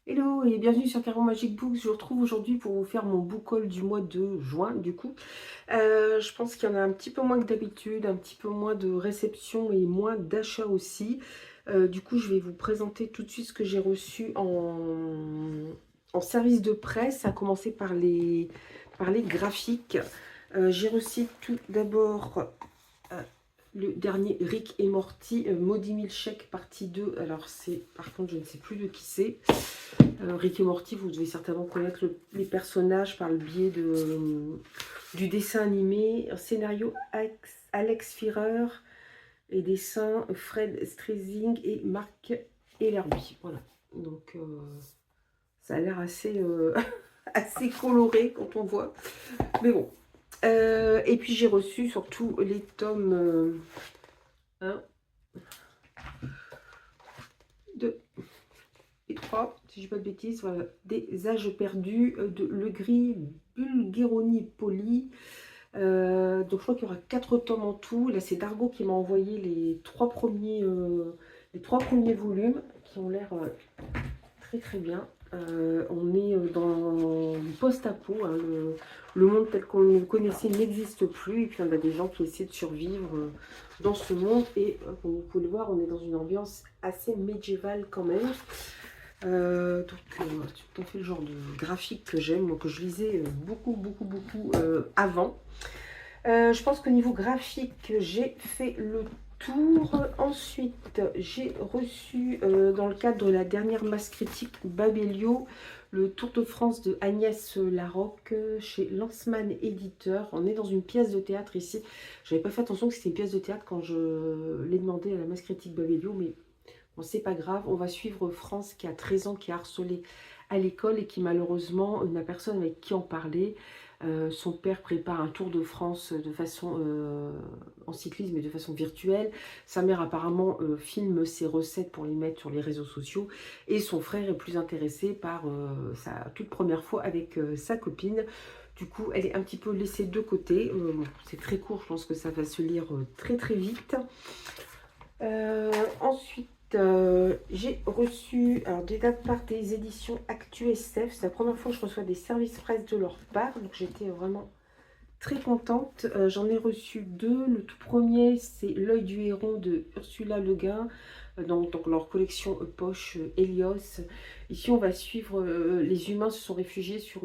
Hello et bienvenue sur Caro Magic Books. Je vous retrouve aujourd'hui pour vous faire mon book haul du mois de juin du coup. Je pense qu'il y en a un petit peu moins que d'habitude, un petit peu moins de réception et moins d'achats aussi. Du coup, je vais vous présenter tout de suite ce que j'ai reçu en service de presse, à commencer par les graphiques. J'ai reçu tout d'abord le dernier Rick et Morty, Maudit Milkshake partie 2. Alors c'est, par contre, je ne sais plus de qui c'est. Rick et Morty, vous devez certainement connaître les personnages par le biais du dessin animé. Scénario Alex Firer et dessin Fred Streising et Marc Ellerby. Voilà, donc ça a l'air assez, assez coloré quand on voit. Mais bon. Et puis j'ai reçu surtout les tomes 1, 2 et 3, si je ne dis pas de bêtises, voilà, des âges perdus de Le Gris Bulgheroni Poli. Donc je crois qu'il y aura 4 tomes en tout. Là c'est Dargo qui m'a envoyé les trois premiers volumes qui ont l'air très très bien. On est dans le post-apo, hein, le monde tel qu'on le connaissait n'existe plus, et puis on a des gens qui essaient de survivre dans ce monde, et comme vous pouvez le voir, on est dans une ambiance assez médiévale quand même. C'est tout à fait le genre de graphique que j'aime, que je lisais beaucoup avant. Je pense qu'au niveau graphique, j'ai fait le tour. Ensuite, j'ai reçu, dans le cadre de la dernière masse critique Babelio, le Tour de France de Agnès Larocque chez Lanceman Éditeur. On est dans une pièce de théâtre ici. J'avais pas fait attention que c'était une pièce de théâtre quand je l'ai demandé à la masse critique Babelio, mais bon, c'est pas grave. On va suivre France qui a 13 ans, qui est harcelée à l'école et qui malheureusement n'a personne avec qui en parler. Son père prépare un tour de France de façon en cyclisme et de façon virtuelle. Sa mère apparemment filme ses recettes pour les mettre sur les réseaux sociaux. Et son frère est plus intéressé par sa toute première fois avec sa copine. Du coup, elle est un petit peu laissée de côté. Bon, c'est très court, je pense que ça va se lire très très vite. Ensuite, j'ai reçu des dates par des éditions Actu SF. C'est la première fois que je reçois des services presse de leur part, donc j'étais vraiment très contente. J'en ai reçu 2. Le tout premier, c'est L'œil du héron de Ursula Le Guin, donc leur collection poche Helios. Ici, on va suivre les humains se sont réfugiés sur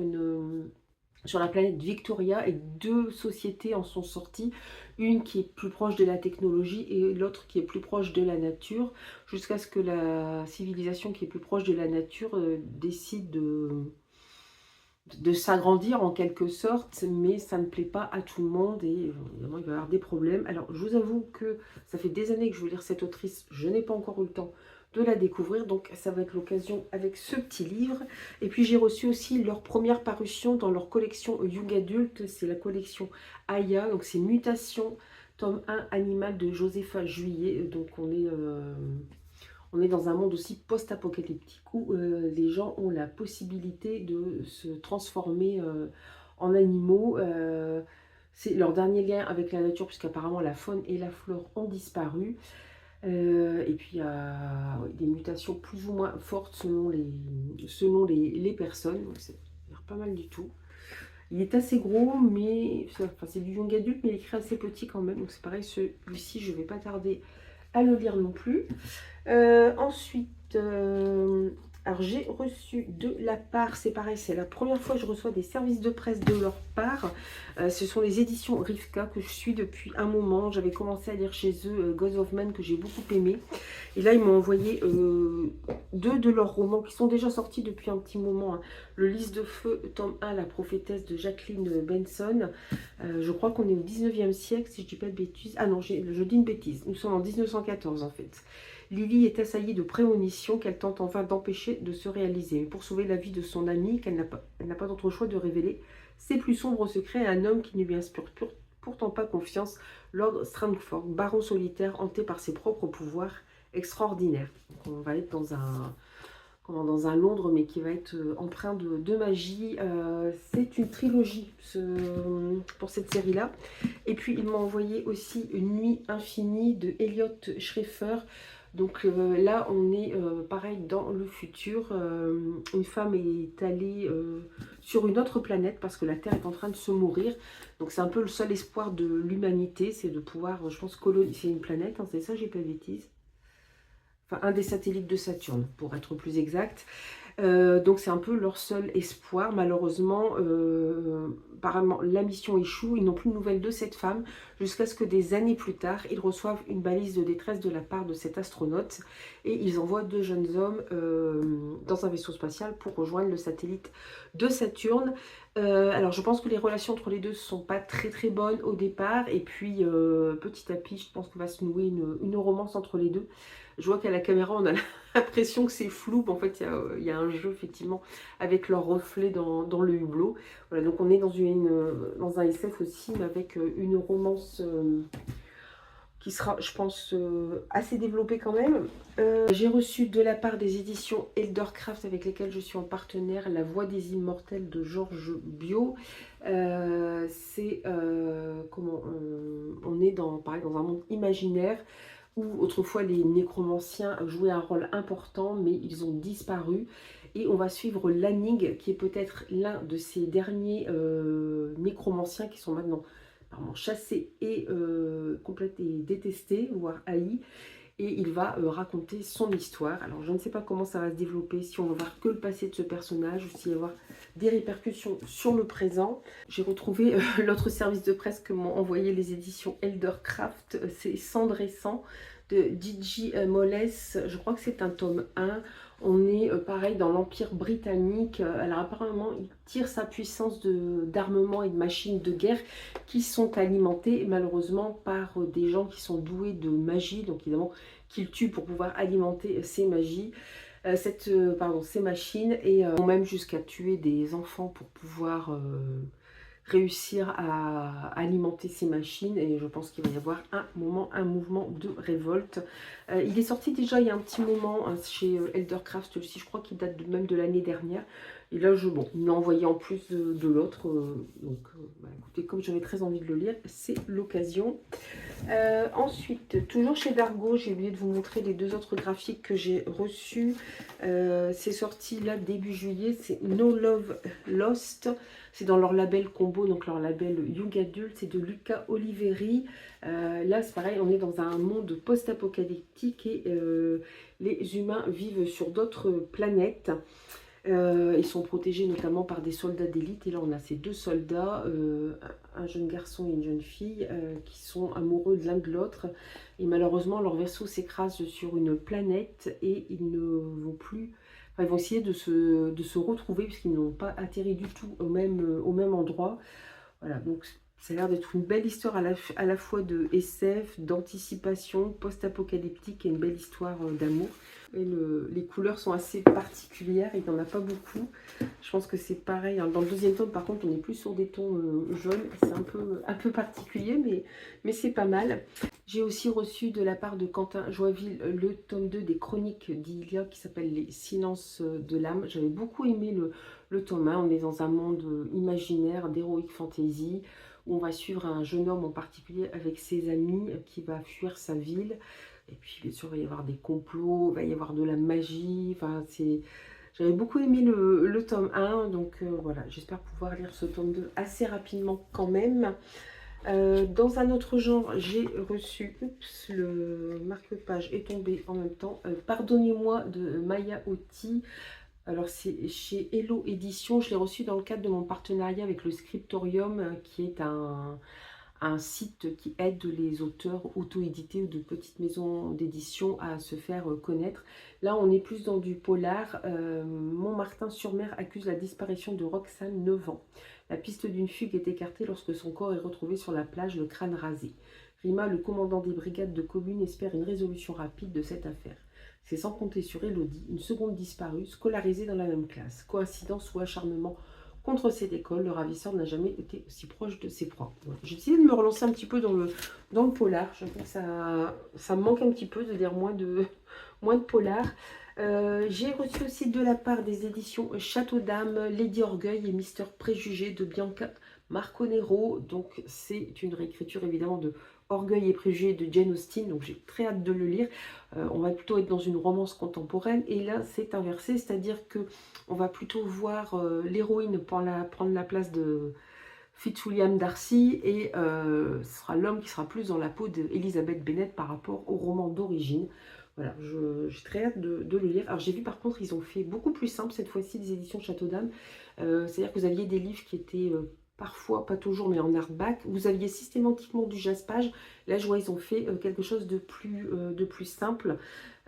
la planète Victoria, et 2 sociétés en sont sorties, une qui est plus proche de la technologie et l'autre qui est plus proche de la nature, jusqu'à ce que la civilisation qui est plus proche de la nature décide de s'agrandir en quelque sorte, mais ça ne plaît pas à tout le monde et évidemment il va y avoir des problèmes. Alors je vous avoue que ça fait des années que je veux lire cette autrice, je n'ai pas encore eu le temps de la découvrir, donc ça va être l'occasion avec ce petit livre. Et puis j'ai reçu aussi leur première parution dans leur collection Young Adult, c'est la collection Aya, donc c'est Mutation, tome 1, Animal de Josepha Juillet. Donc on est dans un monde aussi post-apocalyptique où les gens ont la possibilité de se transformer en animaux. C'est leur dernier lien avec la nature, puisqu'apparemment la faune et la flore ont disparu. Et puis il y a des mutations plus ou moins fortes selon les personnes. Donc c'est pas mal du tout. Il est assez gros, mais enfin, c'est du young adulte, mais il est écrit assez petit quand même. Donc c'est pareil, celui-ci, je ne vais pas tarder à le lire non plus. Ensuite, alors j'ai reçu de la part, c'est pareil, c'est la première fois que je reçois des services de presse de leur part. Ce sont les éditions Rivka que je suis depuis un moment. J'avais commencé à lire chez eux Gods of Man, que j'ai beaucoup aimé. Et là, ils m'ont envoyé 2 de leurs romans qui sont déjà sortis depuis un petit moment, hein. Le Lys de Feu, tome 1, La prophétesse de Jacqueline Benson. Je crois qu'on est au 19e siècle, si je ne dis pas de bêtises. Ah non, je dis une bêtise. Nous sommes en 1914 en fait. Lily est assaillie de prémonitions qu'elle tente enfin d'empêcher de se réaliser. Mais pour sauver la vie de son amie, qu'elle n'a pas d'autre choix de révéler ses plus sombres secrets à un homme qui ne lui inspire pourtant pas confiance, Lord Strangford, baron solitaire hanté par ses propres pouvoirs extraordinaires. Donc on va être dans un Londres, mais qui va être empreint de magie. C'est une trilogie pour cette série-là. Et puis, il m'a envoyé aussi Une nuit infinie de Elliot Schrefer. Donc là, on est pareil dans le futur. Une femme est allée sur une autre planète parce que la Terre est en train de se mourir. Donc c'est un peu le seul espoir de l'humanité, c'est de pouvoir, je pense, coloniser. C'est une planète, hein, c'est ça, j'ai pas de bêtises. Enfin, un des satellites de Saturne, pour être plus exact. Donc c'est un peu leur seul espoir. Malheureusement, apparemment la mission échoue. Ils n'ont plus de nouvelles de cette femme jusqu'à ce que des années plus tard, ils reçoivent une balise de détresse de la part de cet astronaute et ils envoient 2 jeunes hommes dans un vaisseau spatial pour rejoindre le satellite de Saturne. Alors je pense que les relations entre les deux ne sont pas très très bonnes au départ et puis petit à petit je pense qu'il va se nouer une romance entre les deux. Je vois qu'à la caméra on a l'impression que c'est flou, mais en fait il y a un jeu effectivement avec leur reflet dans le hublot. Voilà, donc on est dans un SF aussi, mais avec une romance qui sera, je pense, assez développée quand même. J'ai reçu de la part des éditions Eldercraft avec lesquelles je suis en partenaire La Voix des Immortels de Georges Biot. C'est comment on est pareil, dans un monde imaginaire où autrefois les nécromanciens jouaient un rôle important, mais ils ont disparu. Et on va suivre Lanig, qui est peut-être l'un de ces derniers nécromanciens qui sont maintenant chassés et complètement détestés, voire haïs. Et il va raconter son histoire. Alors je ne sais pas comment ça va se développer, si on va voir que le passé de ce personnage ou s'il va y avoir des répercussions sur le présent. J'ai retrouvé l'autre service de presse que m'ont envoyé les éditions Eldercraft, c'est Cendre et Sang de Gigi Moles. Je crois que c'est un tome 1. On est pareil dans l'Empire britannique. Alors apparemment il tire sa puissance d'armement et de machines de guerre qui sont alimentées malheureusement par des gens qui sont doués de magie, donc évidemment qu'il tue pour pouvoir alimenter ces magies, ces machines, et vont même jusqu'à tuer des enfants pour pouvoir réussir à alimenter ces machines. Et je pense qu'il va y avoir un mouvement de révolte. Il est sorti déjà il y a un petit moment hein, chez Eldercraft, celui-ci je crois qu'il date même de l'année dernière. Et là, il m'a envoyé en plus de l'autre. Écoutez, comme j'avais très envie de le lire, c'est l'occasion. Ensuite, toujours chez Dargo, j'ai oublié de vous montrer les 2 autres graphiques que j'ai reçus. C'est sorti là début juillet, c'est No Love Lost. C'est dans leur label combo, donc leur label Young Adult, c'est de Luca Oliveri. Là, c'est pareil, on est dans un monde post-apocalyptique et les humains vivent sur d'autres planètes. Ils sont protégés notamment par des soldats d'élite. Et là, on a ces 2 soldats, un jeune garçon et une jeune fille, qui sont amoureux de l'un de l'autre. Et malheureusement, leur vaisseau s'écrase sur une planète et ils ne vont plus... Enfin, ils vont essayer de se retrouver puisqu'ils n'ont pas atterri du tout au même endroit. Voilà, donc ça a l'air d'être une belle histoire à la fois de SF, d'anticipation, post-apocalyptique et une belle histoire d'amour. Et les couleurs sont assez particulières, il n'y en a pas beaucoup. Je pense que c'est pareil. Dans le 2e tome, par contre, on est plus sur des tons jaunes. C'est un peu particulier, mais c'est pas mal. J'ai aussi reçu de la part de Quentin Joinville le tome 2 des chroniques d'Ilia qui s'appelle Les Silences de l'âme. J'avais beaucoup aimé le tome 1. On est dans un monde imaginaire, d'heroic fantasy, où on va suivre un jeune homme en particulier avec ses amis qui va fuir sa ville. Et puis bien sûr, il va y avoir des complots, il va y avoir de la magie. Enfin, j'avais beaucoup aimé le tome 1, donc voilà, j'espère pouvoir lire ce tome 2 assez rapidement quand même. Dans un autre genre, j'ai reçu, le marque-page est tombé en même temps, Pardonnez-moi de Maya Oti. Alors c'est chez Hello Édition, je l'ai reçu dans le cadre de mon partenariat avec le Scriptorium, qui est un site qui aide les auteurs auto-édités ou de petites maisons d'édition à se faire connaître. Là, on est plus dans du polar. Montmartin-sur-Mer accuse la disparition de Roxane, 9 ans. La piste d'une fugue est écartée lorsque son corps est retrouvé sur la plage, le crâne rasé. Rima, le commandant des brigades de commune, espère une résolution rapide de cette affaire. C'est sans compter sur Elodie, une seconde disparue, scolarisée dans la même classe. Coïncidence ou acharnement contre cette école, le ravisseur n'a jamais été aussi proche de ses proies. Voilà. J'ai décidé de me relancer un petit peu dans le polar. Je pense que ça me manque un petit peu de lire moins de polar. J'ai reçu aussi de la part des éditions Château d'Âme, Lady Orgueil et Mister Préjugé de Bianca Marconero. Donc c'est une réécriture évidemment de Orgueil et préjugés de Jane Austen, donc j'ai très hâte de le lire. On va plutôt être dans une romance contemporaine, et là c'est inversé, c'est-à-dire que on va plutôt voir l'héroïne prendre la place de Fitzwilliam Darcy, et ce sera l'homme qui sera plus dans la peau d'Elizabeth Bennet par rapport au roman d'origine. Voilà, j'ai très hâte de le lire. Alors j'ai vu par contre, ils ont fait beaucoup plus simple cette fois-ci des éditions Château d'Âme. C'est-à-dire que vous aviez des livres qui étaient parfois, pas toujours, mais en hardback. Vous aviez systématiquement du jaspage. Là, je vois, ils ont fait quelque chose de plus simple,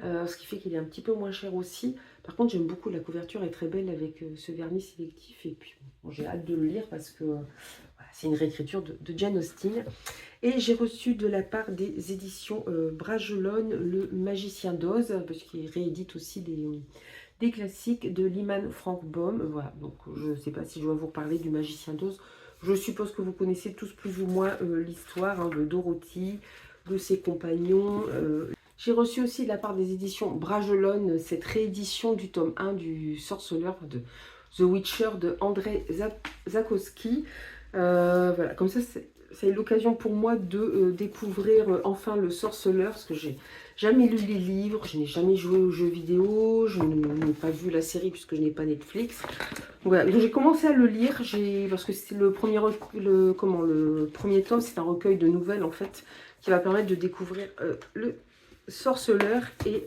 ce qui fait qu'il est un petit peu moins cher aussi. Par contre, j'aime beaucoup, la couverture est très belle avec ce vernis sélectif. Et puis, bon, j'ai hâte de le lire parce que voilà, c'est une réécriture de Jane Austen. Et j'ai reçu de la part des éditions Bragelonne Le Magicien d'Oz, parce qu'ils rééditent aussi des classiques de Lyman Frank Baum. Voilà, donc je ne sais pas si je dois vous reparler du Magicien d'Oz. Je suppose que vous connaissez tous plus ou moins l'histoire de Dorothy, de ses compagnons. J'ai reçu aussi de la part des éditions Bragelonne cette réédition du tome 1 du Sorceleur, de The Witcher de Andrzej Zakowski. Voilà, comme ça, c'est l'occasion pour moi de découvrir enfin le Sorceleur, parce que j'ai jamais lu les livres, je n'ai jamais joué aux jeux vidéo, je n'ai pas vu la série puisque je n'ai pas Netflix. Voilà, donc j'ai commencé à le lire, parce que c'est le premier tome, c'est un recueil de nouvelles en fait, qui va permettre de découvrir le Sorceleur. Et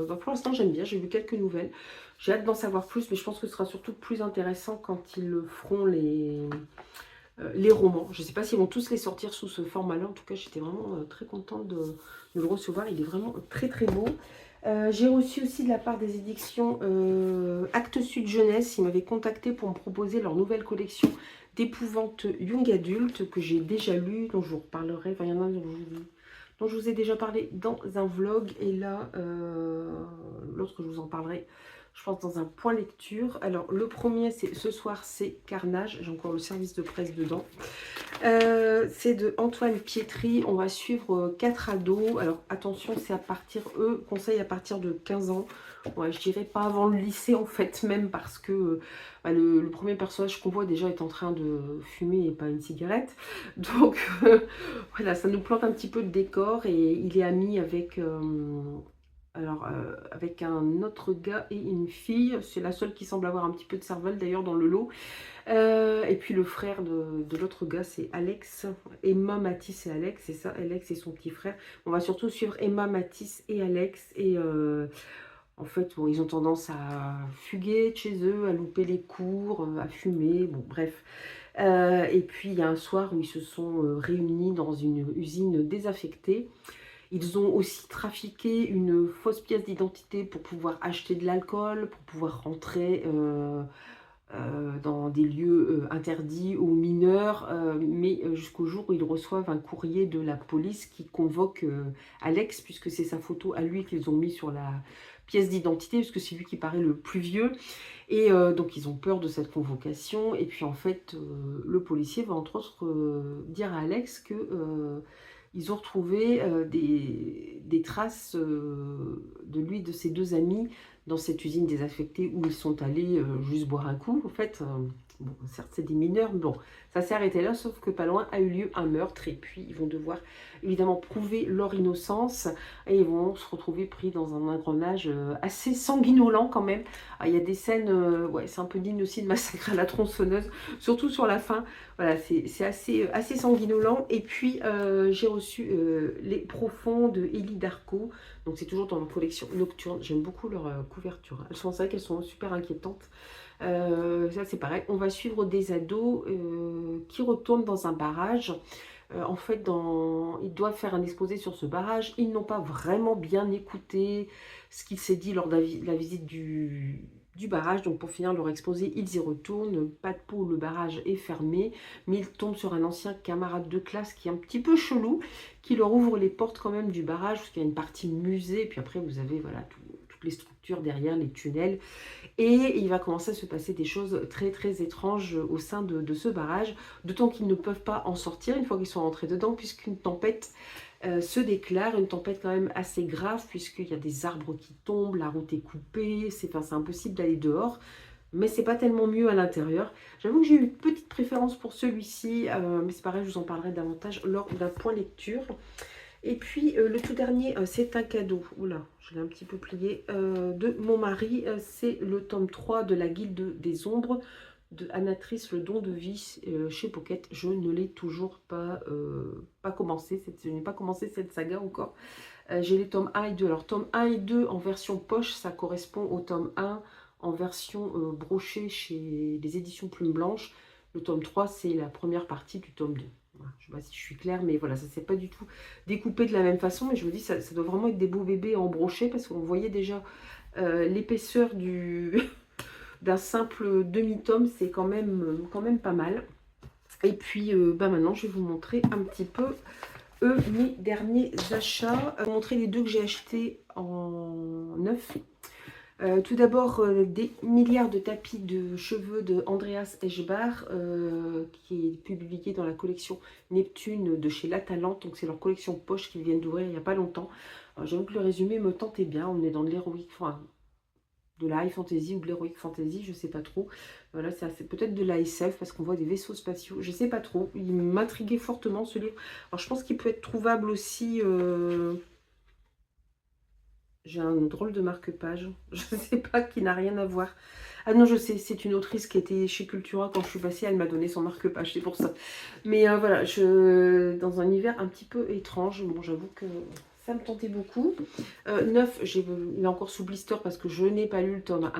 bah, pour l'instant j'aime bien, j'ai lu quelques nouvelles. J'ai hâte d'en savoir plus, mais je pense que ce sera surtout plus intéressant quand ils feront les romans. Je ne sais pas s'ils vont tous les sortir sous ce format-là. En tout cas, j'étais vraiment très contente de le recevoir. Il est vraiment très très beau. J'ai reçu aussi de la part des éditions Actes Sud Jeunesse. Ils m'avaient contacté pour me proposer leur nouvelle collection d'épouvantes young adultes que j'ai déjà lu, dont je vous reparlerai. Enfin, il y en a dont je vous ai déjà parlé dans un vlog. Et là, lorsque je vous en parlerai, je pense dans un point lecture. Alors le premier, c'est ce soir, c'est Carnage. J'ai encore le service de presse dedans. C'est de Antoine Pietri. On va suivre 4 ados. Alors attention, c'est à partir, eux conseillent à partir de 15 ans. Ouais, je dirais pas avant le lycée en fait, même parce que bah, le premier personnage qu'on voit déjà est en train de fumer et pas une cigarette. Donc voilà, ça nous plante un petit peu de décor, et il est ami avec... avec un autre gars et une fille. C'est la seule qui semble avoir un petit peu de cervelle d'ailleurs dans le lot. Et puis le frère de l'autre gars, c'est Alex. Emma, Mathis et Alex, c'est ça, Alex et son petit frère. On va surtout suivre Emma, Mathis et Alex. Et en fait, bon, ils ont tendance à fuguer de chez eux, à louper les cours, à fumer, bon bref. Et puis il y a un soir où ils se sont réunis dans une usine désaffectée. Ils ont aussi trafiqué une fausse pièce d'identité pour pouvoir acheter de l'alcool, pour pouvoir rentrer dans des lieux interdits aux mineurs, mais jusqu'au jour où ils reçoivent un courrier de la police qui convoque Alex, puisque c'est sa photo à lui qu'ils ont mis sur la pièce d'identité, puisque c'est lui qui paraît le plus vieux. Et donc ils ont peur de cette convocation, et puis en fait le policier va entre autres dire à Alex que... ils ont retrouvé des traces de lui et de ses 2 amis dans cette usine désaffectée où ils sont allés juste boire un coup. En fait, bon, certes c'est des mineurs, mais bon, ça s'est arrêté là, sauf que pas loin a eu lieu un meurtre, et puis ils vont devoir évidemment prouver leur innocence, et ils vont se retrouver pris dans un engrenage assez sanguinolent quand même. Ah, il y a des scènes, ouais, c'est un peu digne aussi de Massacre à la tronçonneuse, surtout sur la fin. Voilà, c'est assez sanguinolent. Et puis j'ai reçu Les Profonds de Élie Darko. Donc c'est toujours dans leur collection nocturne. J'aime beaucoup leur couverture. Elles sont, c'est vrai qu'elles sont super inquiétantes. Ça c'est pareil. On va suivre des ados qui retournent dans un barrage. En fait, ils doivent faire un exposé sur ce barrage. Ils n'ont pas vraiment bien écouté ce qu'il s'est dit lors de la visite du barrage. Donc pour finir leur exposé, ils y retournent. Pas de peau, le barrage est fermé, mais ils tombent sur un ancien camarade de classe qui est un petit peu chelou, qui leur ouvre les portes quand même du barrage, parce qu'il y a une partie musée, puis après vous avez voilà toutes les structures derrière, les tunnels. Et il va commencer à se passer des choses très très étranges au sein de ce barrage, d'autant qu'ils ne peuvent pas en sortir une fois qu'ils sont rentrés dedans, puisqu'une tempête se déclare, une tempête quand même assez grave, puisqu'il y a des arbres qui tombent, la route est coupée, c'est impossible d'aller dehors. mais c'est pas tellement mieux à l'intérieur. J'avoue que j'ai eu une petite préférence pour celui-ci, mais c'est pareil, je vous en parlerai davantage lors d'un point lecture. Et puis le tout dernier, c'est un cadeau, oula, je l'ai un petit peu plié, de mon mari. C'est le tome 3 de la Guilde des Ombres de Anatrice, le don de vie, chez Pocket. Je ne l'ai toujours pas commencé, je n'ai pas commencé cette saga encore. J'ai les tomes 1 et 2. Alors tome 1 et 2 en version poche, ça correspond au tome 1 en version brochée chez les éditions Plume Blanche. Le tome 3, c'est la première partie du tome 2. Voilà, je ne sais pas si je suis claire, mais voilà, ça ne s'est pas du tout découpé de la même façon. Mais je me dis, ça doit vraiment être des beaux bébés en brochet, parce qu'on voyait déjà l'épaisseur d'un simple demi-tome. C'est quand même pas mal. Et puis maintenant, je vais vous montrer un petit peu mes derniers achats. Je vais vous montrer les deux que j'ai achetés en neuf. Tout d'abord, des milliards de tapis de cheveux de Andreas Eschbar, qui est publié dans la collection Neptune de chez La Talente. Donc c'est leur collection poche qu'ils viennent d'ouvrir il n'y a pas longtemps. J'avoue que le résumé me tentait bien. On est dans de l'héroïque, enfin de la high fantasy ou de l'heroic fantasy, je sais pas trop. Voilà, c'est peut-être de la SF parce qu'on voit des vaisseaux spatiaux, je sais pas trop. Il m'intriguait fortement ce livre. Alors je pense qu'il peut être trouvable aussi. J'ai un drôle de marque-page, je sais pas, qui n'a rien à voir. Ah non, je sais, c'est une autrice qui était chez Cultura quand je suis passée, elle m'a donné son marque-page, c'est pour ça. Mais voilà, dans un univers un petit peu étrange, bon, j'avoue que ça me tentait beaucoup. 9, il est encore sous blister parce que je n'ai pas lu le tome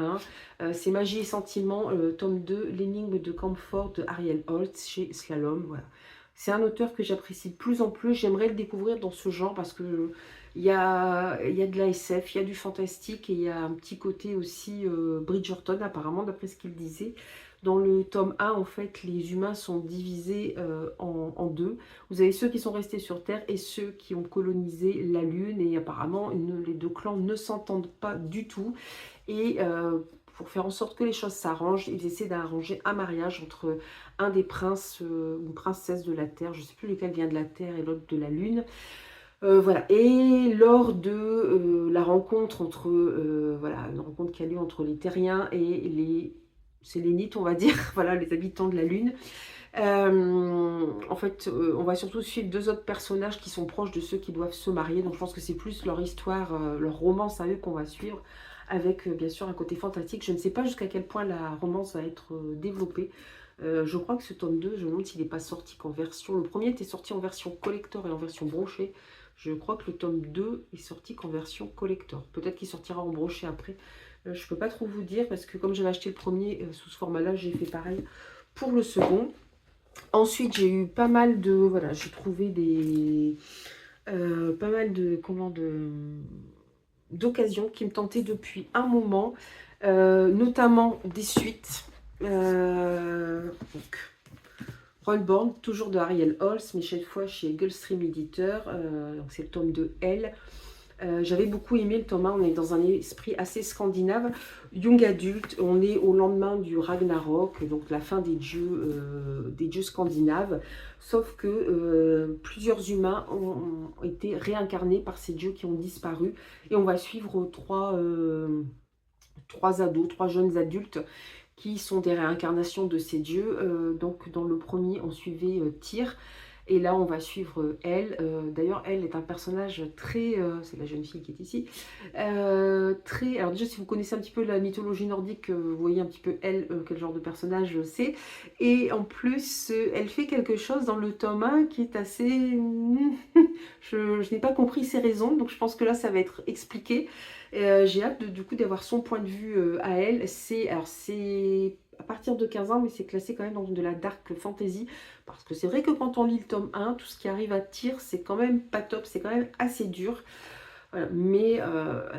1. C'est Magie et Sentiments, tome 2, L'énigme de Camphor de Ariel Holtz chez Slalom. Voilà. C'est un auteur que j'apprécie de plus en plus. J'aimerais le découvrir dans ce genre parce que il y a de la SF, il y a du fantastique et il y a un petit côté aussi Bridgerton apparemment, d'après ce qu'il disait. Dans le tome 1, en fait, les humains sont divisés en deux. Vous avez ceux qui sont restés sur Terre et ceux qui ont colonisé la Lune. Et apparemment, les deux clans ne s'entendent pas du tout. Et pour faire en sorte que les choses s'arrangent, ils essaient d'arranger un mariage entre un des princes ou une princesse de la Terre. Je ne sais plus lequel vient de la Terre et l'autre de la Lune. Voilà, et lors de la rencontre entre, voilà, une rencontre qui a lieu entre les terriens et les sélénites, on va dire, voilà, les habitants de la Lune. En fait, on va surtout suivre deux autres personnages qui sont proches de ceux qui doivent se marier, donc je pense que c'est plus leur histoire, leur romance à eux qu'on va suivre, avec bien sûr un côté fantastique. Je ne sais pas jusqu'à quel point la romance va être développée. Je crois que ce tome 2, je me demande s'il n'est pas sorti qu'en version... Le premier était sorti en version collector et en version brochée. Je crois que le tome 2 est sorti qu'en version collector. Peut-être qu'il sortira en brochet après. Je ne peux pas trop vous dire parce que comme j'avais acheté le premier sous ce format-là, j'ai fait pareil pour le second. Ensuite, j'ai eu pas mal de... Voilà, j'ai trouvé des... pas mal de... d'occasions qui me tentaient depuis un moment. Notamment des suites. Donc, Rollborn, toujours de Ariel Holtz, mais cette fois chez Gulfstream Editeur. Donc c'est le tome de Elle. J'avais beaucoup aimé le tome 1, on est dans un esprit assez scandinave. Young adulte, on est au lendemain du Ragnarok, donc la fin des dieux scandinaves. Sauf que plusieurs humains ont été réincarnés par ces dieux qui ont disparu. Et on va suivre trois ados, trois jeunes adultes qui sont des réincarnations de ces dieux. Donc dans le premier, on suivait Tyr. Et là, on va suivre Elle. D'ailleurs, Elle est un personnage très... c'est la jeune fille qui est ici. Très... Alors déjà, si vous connaissez un petit peu la mythologie nordique, vous voyez un petit peu Elle, quel genre de personnage c'est. Et en plus, elle fait quelque chose dans le tome 1 qui est assez... je n'ai pas compris ses raisons, donc je pense que là, ça va être expliqué. J'ai hâte du coup d'avoir son point de vue à elle. C'est à partir de 15 ans, mais c'est classé quand même dans de la dark fantasy. Parce que c'est vrai que quand on lit le tome 1, tout ce qui arrive à Tyr, c'est quand même pas top, c'est quand même assez dur. Voilà. Mais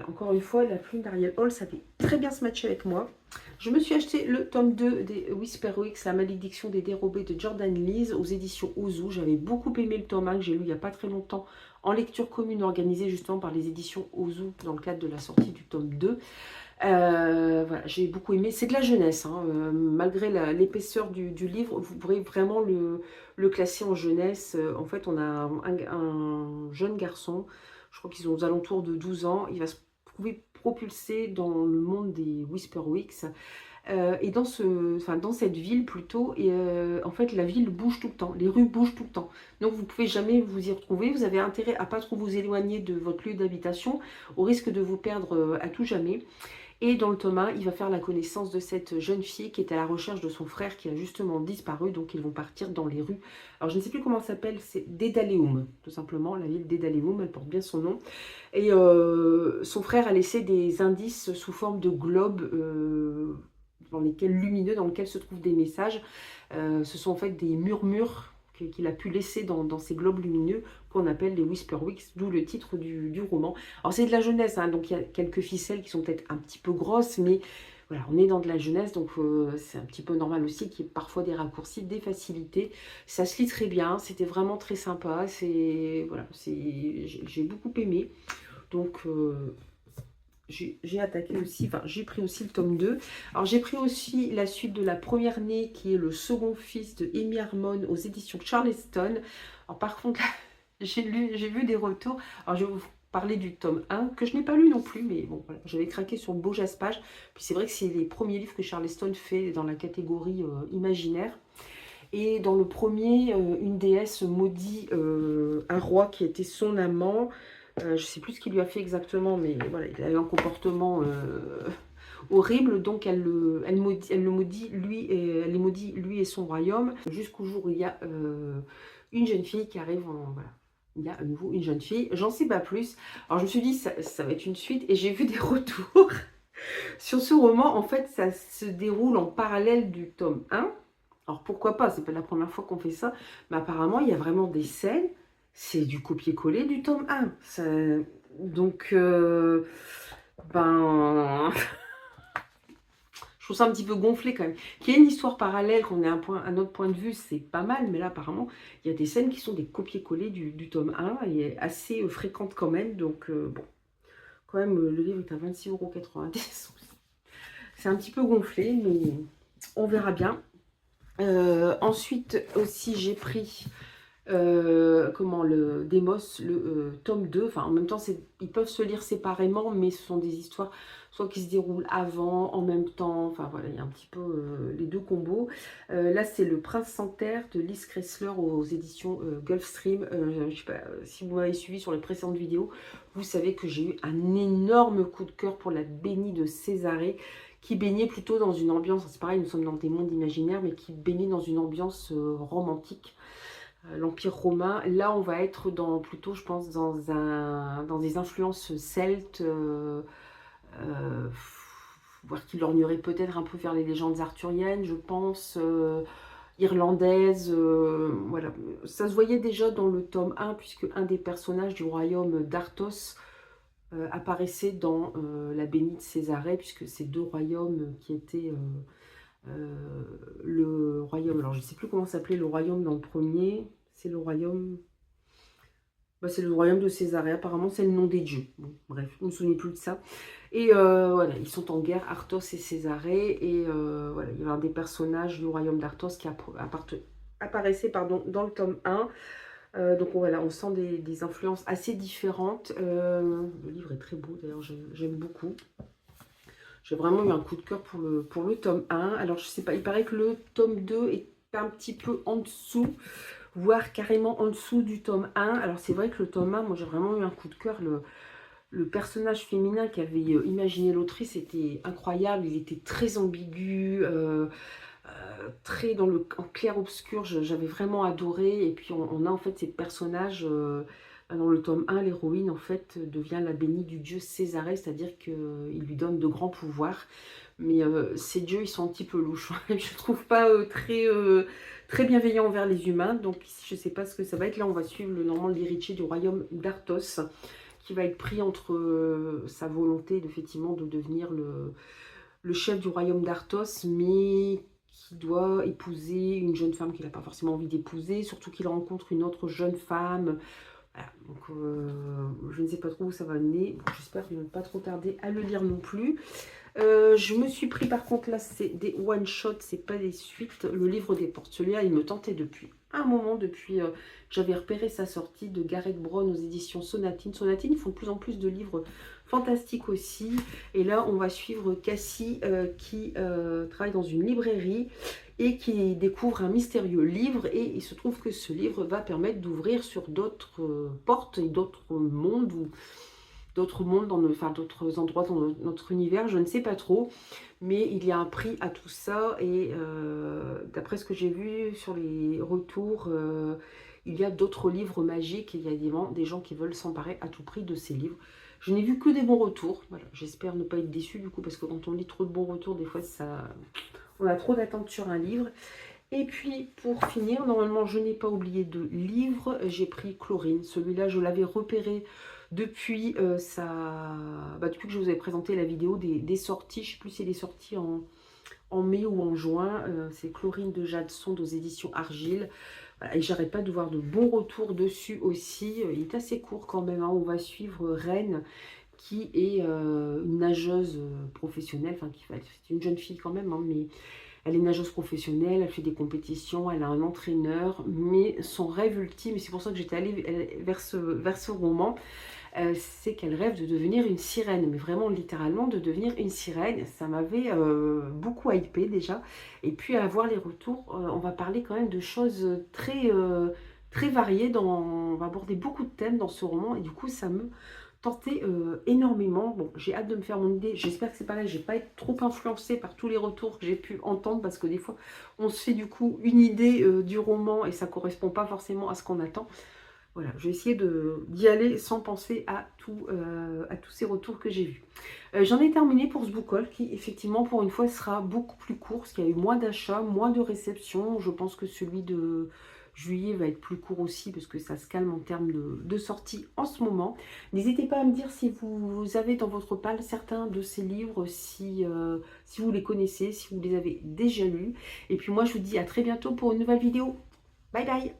encore une fois, la plume d'Ariel Hall, ça fait très bien se matcher avec moi. Je me suis acheté le tome 2 des Whisperwick, La malédiction des dérobés de Jordan Lees aux éditions Ozu. J'avais beaucoup aimé le tome 1 que j'ai lu il n'y a pas très longtemps en lecture commune organisée justement par les éditions Ozu dans le cadre de la sortie du tome 2. Voilà, j'ai beaucoup aimé. C'est de la jeunesse, hein. Malgré l'épaisseur du livre, vous pourrez vraiment le classer en jeunesse. En fait, on a un jeune garçon, je crois qu'ils ont aux alentours de 12 ans. Il va se trouver propulsé dans le monde des Whisperwicks. Et dans cette ville plutôt, et en fait la ville bouge tout le temps, les rues bougent tout le temps. Donc vous ne pouvez jamais vous y retrouver, vous avez intérêt à pas trop vous éloigner de votre lieu d'habitation, au risque de vous perdre à tout jamais. Et dans le tome 1, il va faire la connaissance de cette jeune fille qui est à la recherche de son frère qui a justement disparu. Donc ils vont partir dans les rues. Alors je ne sais plus comment ça s'appelle, c'est Dédaleum, tout simplement, la ville Dédaleum, elle porte bien son nom. Et son frère a laissé des indices sous forme de globes lumineux, dans lesquels se trouvent des messages. Ce sont en fait des murmures qu'il a pu laisser dans ces globes lumineux qu'on appelle les Whisperwicks, d'où le titre du roman. Alors c'est de la jeunesse, hein, donc il y a quelques ficelles qui sont peut-être un petit peu grosses, mais voilà, on est dans de la jeunesse, donc c'est un petit peu normal aussi qu'il y ait parfois des raccourcis, des facilités. Ça se lit très bien, c'était vraiment très sympa, voilà, j'ai beaucoup aimé. Donc j'ai attaqué aussi, enfin j'ai pris aussi le tome 2. Alors j'ai pris aussi la suite de La Première Née, qui est le second fils de Amy Harmon aux éditions Charleston. Alors par contre, j'ai vu des retours. Alors je vais vous parler du tome 1, que je n'ai pas lu non plus, mais bon, voilà, j'avais craqué sur Beau Jaspage. Puis c'est vrai que c'est les premiers livres que Charleston fait dans la catégorie imaginaire. Et dans le premier, une déesse maudit un roi qui était son amant. Je ne sais plus ce qu'il lui a fait exactement, mais voilà, il a eu un comportement horrible. Donc elle le maudit, elle les maudit lui et son royaume, jusqu'au jour où il y a une jeune fille qui arrive voilà. Il y a à nouveau une jeune fille, j'en sais pas plus. Alors je me suis dit, ça va être une suite, et j'ai vu des retours sur ce roman. En fait, ça se déroule en parallèle du tome 1. Alors pourquoi pas, c'est pas la première fois qu'on fait ça, mais apparemment il y a vraiment des scènes, c'est du copier-coller du tome 1. Donc, je trouve ça un petit peu gonflé quand même. Qu'il y ait une histoire parallèle, qu'on ait un autre point de vue, c'est pas mal, mais là apparemment il y a des scènes qui sont des copier-coller du tome 1, et assez fréquentes quand même, donc bon, quand même le livre est à 26,90 €. C'est un petit peu gonflé, mais on verra bien. Ensuite aussi j'ai pris le Démos, le tome 2. Enfin en même temps ils peuvent se lire séparément, mais ce sont des histoires soit qui se déroulent avant, en même temps, enfin voilà, il y a un petit peu les deux combos. Là c'est Le Prince sans terre de Liz Kressler aux éditions Gulfstream. Je ne sais pas si vous m'avez suivi sur les précédentes vidéos, vous savez que j'ai eu un énorme coup de cœur pour La Bénie de Césarée, qui baignait plutôt dans une ambiance, c'est pareil, nous sommes dans des mondes imaginaires, mais qui baignait dans une ambiance romantique, l'Empire romain. Là, on va être plutôt, je pense, dans des influences celtes, voire qui lorgneraient peut-être un peu vers les légendes arthuriennes, je pense, irlandaises, voilà. Ça se voyait déjà dans le tome 1, puisque un des personnages du royaume d'Arthos apparaissait dans La Bénie de Césarée, puisque ces deux royaumes qui étaient le royaume, alors je ne sais plus comment s'appelait le royaume dans le premier, c'est le royaume, c'est le royaume de Césarée, apparemment c'est le nom des dieux. Bon, bref, je ne me souviens plus de ça. Et voilà, ils sont en guerre, Arthos et Césarée, et voilà, il y avait un des personnages du royaume d'Arthos qui apparaissait dans le tome 1. Donc voilà, on sent des influences assez différentes. Le livre est très beau, d'ailleurs, j'aime beaucoup. J'ai vraiment eu un coup de cœur pour le tome 1. Alors je sais pas, il paraît que le tome 2 est un petit peu en dessous, voire carrément en dessous du tome 1. Alors c'est vrai que le tome 1, moi j'ai vraiment eu un coup de cœur. Le personnage féminin qu'avait imaginé l'autrice était incroyable. Il était très ambigu, très en clair-obscur. J'avais vraiment adoré. Et puis on a en fait ces personnages. Dans le tome 1, l'héroïne en fait devient la bénie du dieu Césarée, c'est-à-dire qu'il lui donne de grands pouvoirs. Mais ces dieux, ils sont un petit peu louches. Je ne trouve pas très bienveillants envers les humains. Donc ici, je ne sais pas ce que ça va être. Là, on va suivre le Normand l'héritier du royaume d'Arthos, qui va être pris entre sa volonté effectivement de devenir le chef du royaume d'Arthos, mais qui doit épouser une jeune femme qu'il n'a pas forcément envie d'épouser, surtout qu'il rencontre une autre jeune femme. Voilà, donc je ne sais pas trop où ça va mener. J'espère qu'ils ne vont pas trop tarder à le lire non plus. Je me suis pris, par contre, là, c'est des one-shot, c'est pas des suites. Le livre des portes, celui-là, il me tentait depuis un moment, depuis que j'avais repéré sa sortie de Gareth Brown aux éditions Sonatine. Sonatine, ils font de plus en plus de livres fantastiques aussi. Et là, on va suivre Cassie qui travaille dans une librairie et qui découvre un mystérieux livre. Et il se trouve que ce livre va permettre d'ouvrir sur d'autres portes et d'autres mondes ou d'autres mondes, enfin d'autres endroits dans notre univers, je ne sais pas trop. Mais il y a un prix à tout ça et d'après ce que j'ai vu sur les retours, il y a d'autres livres magiques et il y a des gens qui veulent s'emparer à tout prix de ces livres. Je n'ai vu que des bons retours. Voilà, j'espère ne pas être déçue du coup parce que quand on lit trop de bons retours, des fois on a trop d'attentes sur un livre. Et puis pour finir, normalement je n'ai pas oublié de livre, j'ai pris Chlorine. Celui-là je l'avais repéré depuis, depuis que je vous avais présenté la vidéo des sorties. Je ne sais plus si elle est sortie en mai ou en juin. C'est Chlorine de Jade Sonde aux éditions Argile. Voilà, et j'arrête pas de voir de bons retours dessus aussi. Il est assez court quand même, hein. On va suivre Reine qui est une nageuse professionnelle. Enfin, c'est une jeune fille quand même, hein, mais elle est nageuse professionnelle, elle fait des compétitions, elle a un entraîneur, mais son rêve ultime, et c'est pour ça que j'étais allée vers ce roman, c'est qu'elle rêve de devenir une sirène, mais vraiment littéralement de devenir une sirène. Ça m'avait beaucoup hypé déjà. Et puis à voir les retours, on va parler quand même de choses très variées. On va aborder beaucoup de thèmes dans ce roman, et du coup ça me tentait énormément. Bon, j'ai hâte de me faire mon idée. J'espère que c'est pareil, je vais pas être trop influencée par tous les retours que j'ai pu entendre, parce que des fois on se fait du coup une idée du roman et ça correspond pas forcément à ce qu'on attend. Voilà, je vais essayer d'y aller sans penser à tous ces retours que j'ai vus. J'en ai terminé pour ce book haul qui, effectivement, pour une fois, sera beaucoup plus court parce qu'il y a eu moins d'achats, moins de réceptions. Je pense que celui de juillet va être plus court aussi parce que ça se calme en termes de sortie en ce moment. N'hésitez pas à me dire si vous avez dans votre palle certains de ces livres, si vous les connaissez, si vous les avez déjà lus. Et puis moi, je vous dis à très bientôt pour une nouvelle vidéo. Bye bye!